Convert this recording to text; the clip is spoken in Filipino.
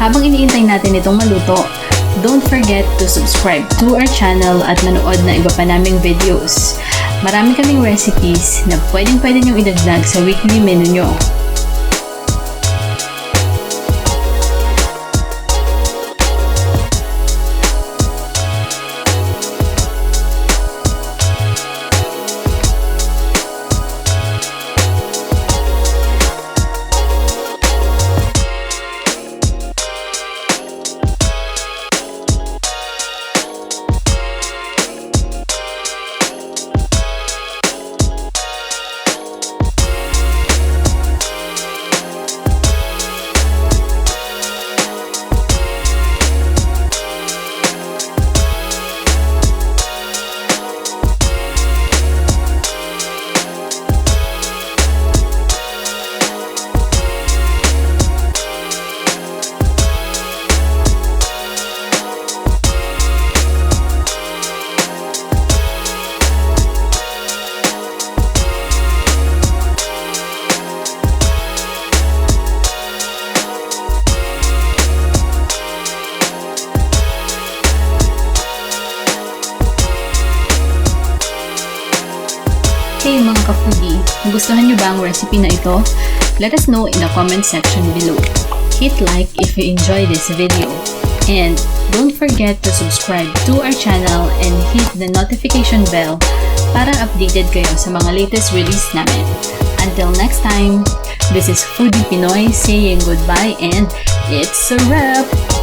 Habang iniintay natin itong maluto, don't forget to subscribe to our channel at manood na iba pa naming videos. Marami kaming recipes na pwedeng-pwede nyong idagdag sa weekly menu nyo. Hey mga ka-foodie, gustuhan nyo ba ang recipe na ito? Let us know in the comment section below. Hit like if you enjoy this video. And don't forget to subscribe to our channel and hit the notification bell para updated kayo sa mga latest release namin. Until next time, this is Foodie Pinoy saying goodbye and it's a wrap!